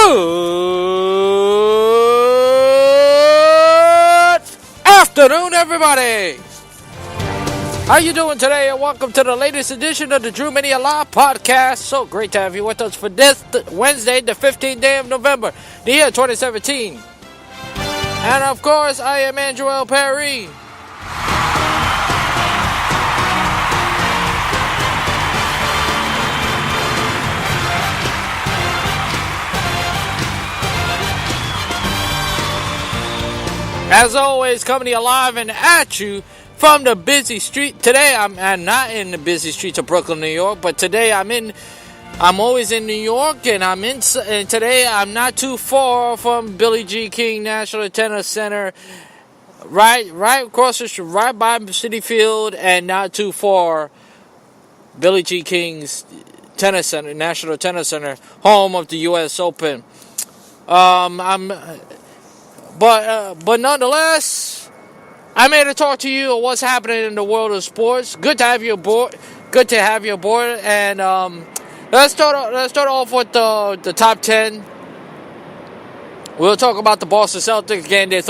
Good afternoon, everybody. How you doing today? And welcome to the latest edition of the Drew Mania Live Podcast. So great to have you with us for this Wednesday, the 15th day of November, the year 2017. And of course, I am Andrew Perry. As always, coming to you live and at you from the busy street. Today, I'm not in the busy streets of Brooklyn, New York, but today I'm always in New York, and today I'm not too far from Billie Jean King National Tennis Center, right across the street, right by Citi Field, and not too far, Billie Jean King's Tennis Center, National Tennis Center, home of the U.S. Open. But nonetheless, I'm here to talk to you on what's happening in the world of sports. Good to have you aboard. And let's start off with the top 10. We'll talk about the Boston Celtics getting their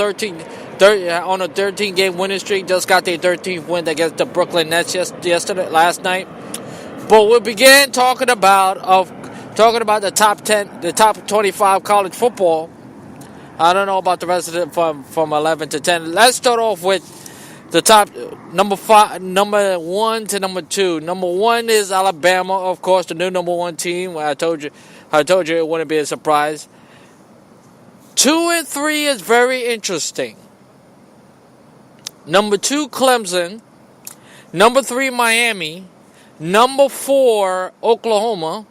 on a 13-game winning streak. Just got their 13th win against the Brooklyn Nets last night. But we'll begin talking about the top 10, the top 25 college football. I don't know about the rest of it from 11 to 10. Let's start off with the top number 1 to number 2. Number 1 is Alabama, of course, the new number 1 team. I told you it wouldn't be a surprise. 2 and 3 is very interesting. Number 2, Clemson. Number 3, Miami. Number 4, Oklahoma.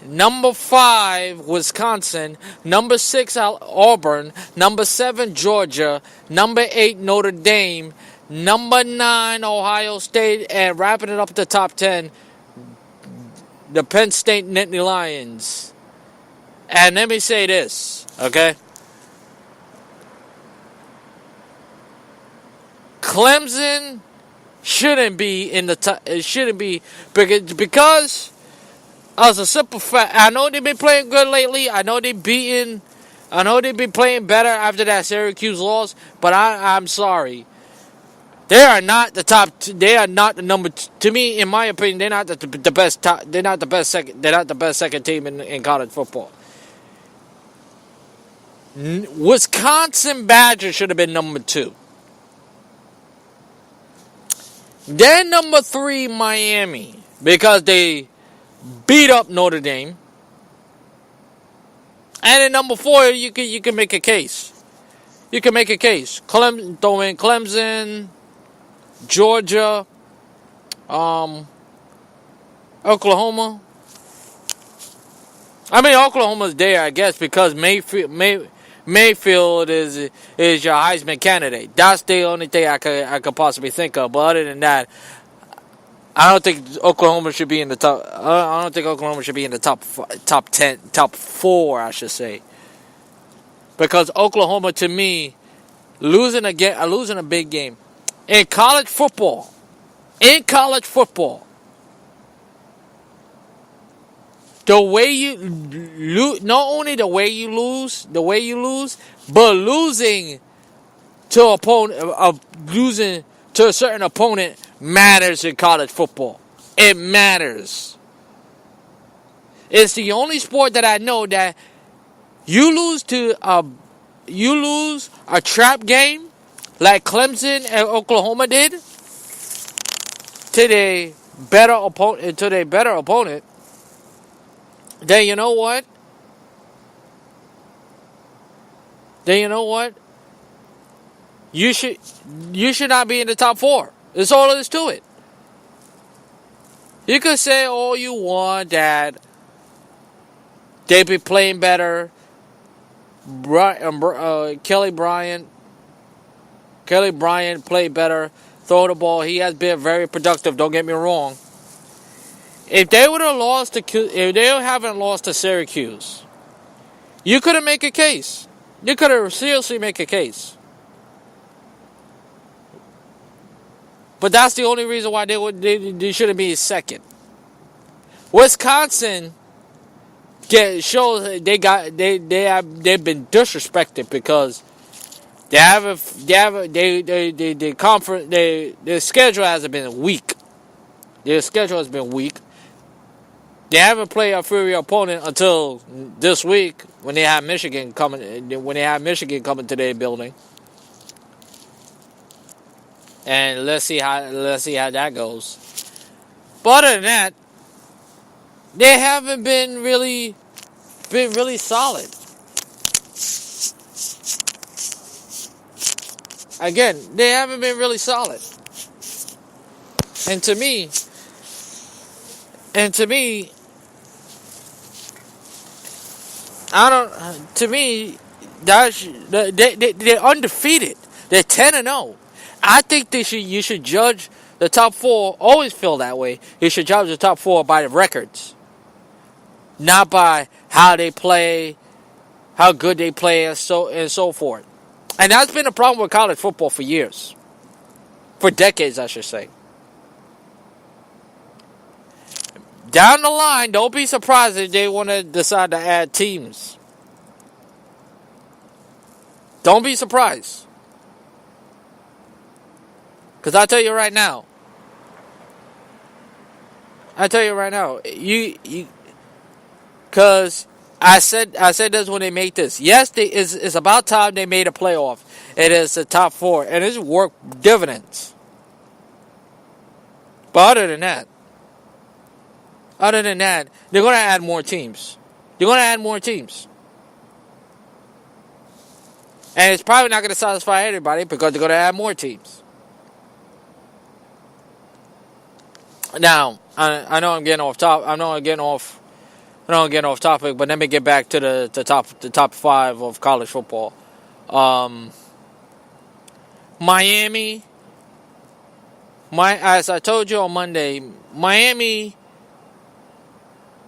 Number 5, Wisconsin. Number 6, Auburn. Number 7, Georgia. Number 8, Notre Dame. Number 9, Ohio State. And wrapping it up at the top 10, the Penn State Nittany Lions. And let me say this, okay? Clemson shouldn't be in the top. It shouldn't be because as a simple fact, I know they've been playing good lately. I know they've been playing better after that Syracuse loss. But I'm sorry, they are not the top. They are not the number. To me, in my opinion, they're not the best. They're not the best second. They're not the best second team in college football. Wisconsin Badgers should have been number 2. Then number 3, Miami, because they beat up Notre Dame. And at number 4, you can make a case. You can make a case. Clemson, Georgia, Oklahoma. I mean, Oklahoma's there, I guess, because Mayfield is your Heisman candidate. That's the only thing I could possibly think of. But other than that, I don't think Oklahoma should be in the top. I don't think Oklahoma should be in the top 4, I should say. Because Oklahoma, to me, losing a big game in college football. The way you not only the way you lose, but losing to a certain opponent matters in college football. It matters. It's the only sport that I know that you lose a trap game like Clemson and Oklahoma did to their better opponent. Then you know what? You should not be in the top 4. That's all there is to it. You can say all you want that they be playing better. Kelly Bryant played better. Throw the ball. He has been very productive. Don't get me wrong. If they haven't lost to Syracuse, you couldn't make a case. You could have seriously make a case. But that's the only reason why they shouldn't be second. Wisconsin shows they've been disrespected because the conference their schedule hasn't been weak. Their schedule has been weak. They haven't played a inferior opponent until this week when they have Michigan coming. When they have Michigan coming to their building, and let's see how that goes. But other than that, they haven't been really solid. Again, they haven't been really solid. And to me, I don't. To me, they're undefeated. They're 10-0. I think you should judge the top four. Always feel that way. You should judge the top four by the records, not by how they play, how good they play, and so forth. And that's been a problem with college football for years, for decades, I should say. Down the line, don't be surprised if they want to decide to add teams. Don't be surprised. Because I tell you right now, because I said this when they made this. Yes, it's about time they made a playoff. It is the top four, and it's worked dividends. But other than that, they're going to add more teams. And it's probably not going to satisfy everybody because they're going to add more teams. Now, I know I'm getting off top. I know I'm getting off topic, but let me get back to the top five of college football. Miami. As I told you on Monday, Miami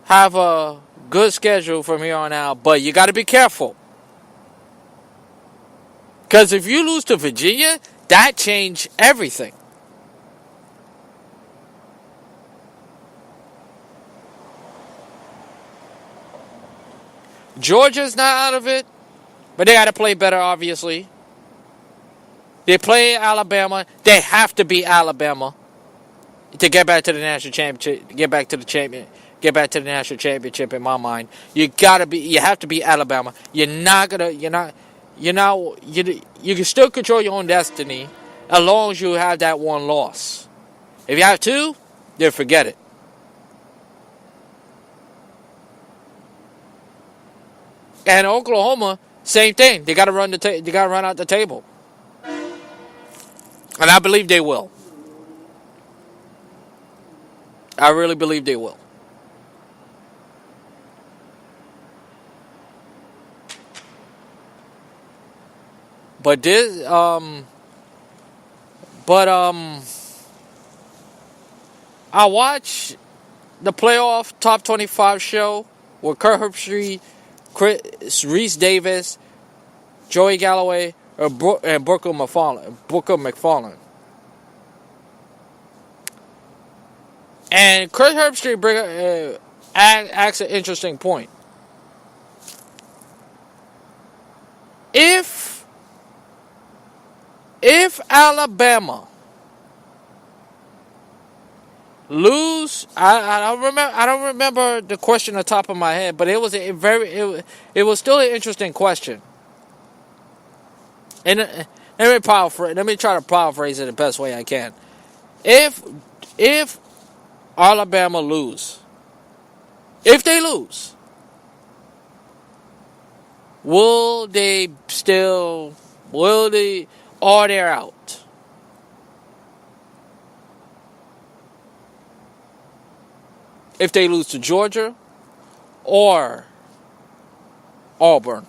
have a good schedule from here on out, but you got to be careful. Because if you lose to Virginia, that changed everything. Georgia's not out of it, but they got to play better, obviously. They play Alabama. They have to beat Alabama to get back to the national championship. Get back to the national championship. In my mind, you have to beat Alabama. You can still control your own destiny as long as you have that one loss. If you have two, then forget it. And Oklahoma, same thing. They got to run out the table, and I believe they will. I really believe they will. But I watched the playoff top 25 show with Kurt Herbstreit, Reese Davis, Joey Galloway, and Booker McFarland. And Kurt Herbstreit asks an interesting point. If Alabama lose, I don't remember the question on the top of my head, but it was still an interesting question. And let me try to paraphrase it the best way I can. If Alabama lose, if they lose, or they're out? If they lose to Georgia or Auburn.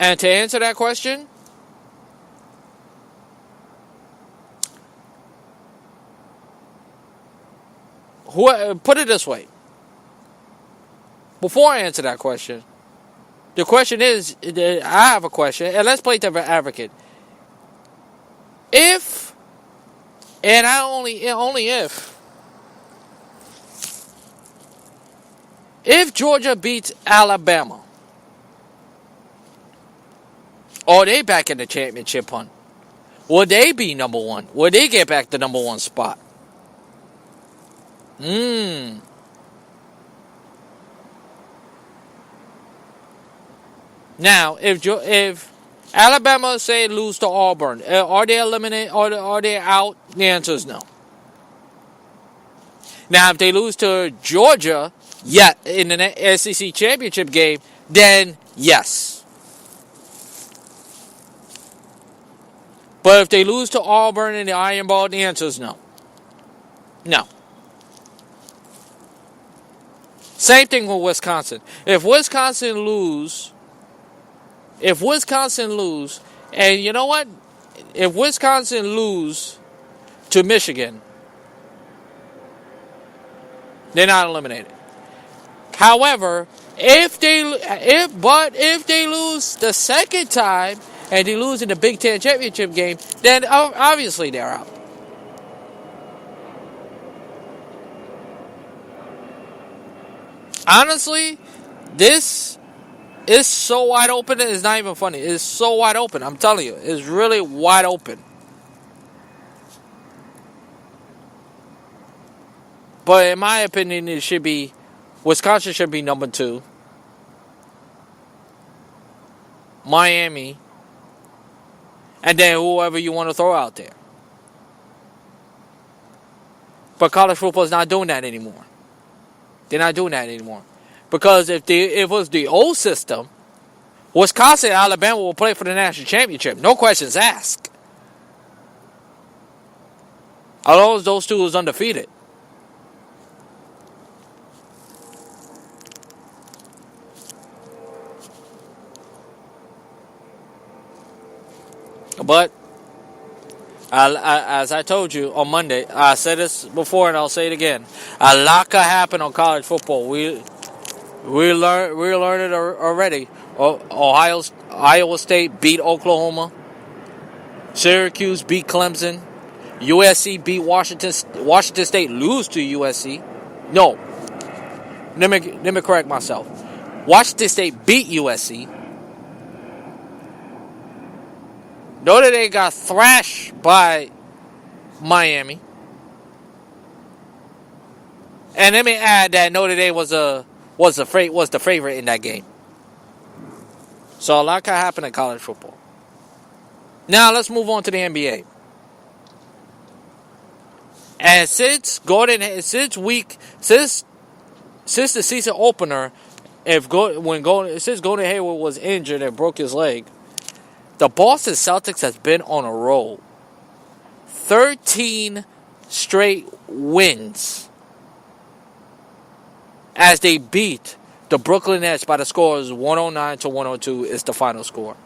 And to answer that question, put it this way. Before I answer that question, the question is, I have a question, and let's play devil's advocate. If And only if Georgia beats Alabama, or they back in the championship hunt, will they be number one? Will they get back the number one spot? Now, if Alabama say lose to Auburn, are they eliminated? Are they out? The answer is no. Now, if they lose to Georgia, in the SEC championship game, then yes. But if they lose to Auburn in the Iron Bowl, the answer is no. No. Same thing with Wisconsin. If Wisconsin lose, and you know what? If Wisconsin lose to Michigan, they're not eliminated. However, if they lose the second time and they lose in the Big Ten championship game, then obviously they're out. Honestly, this is so wide open. It's not even funny. It's so wide open. I'm telling you, it's really wide open. But in my opinion, Wisconsin should be number 2. Miami. And then whoever you want to throw out there. But college football is not doing that anymore. They're not doing that anymore. Because if it was the old system, Wisconsin and Alabama will play for the national championship. No questions asked. Although those two was undefeated. But as I told you on Monday, I said this before and I'll say it again. A lot could happen on college football. We learned it already. Iowa State beat Oklahoma. Syracuse beat Clemson. USC beat Washington. Washington State lose to USC. No. Let me correct myself. Washington State beat USC. Notre Dame got thrashed by Miami. And let me add that Notre Dame was the favorite in that game. So a lot can happen in college football. Now let's move on to the NBA. And since the season opener, since Gordon Hayward was injured and broke his leg, the Boston Celtics has been on a roll. 13 straight wins as they beat the Brooklyn Nets by the scores 109-102 is the final score.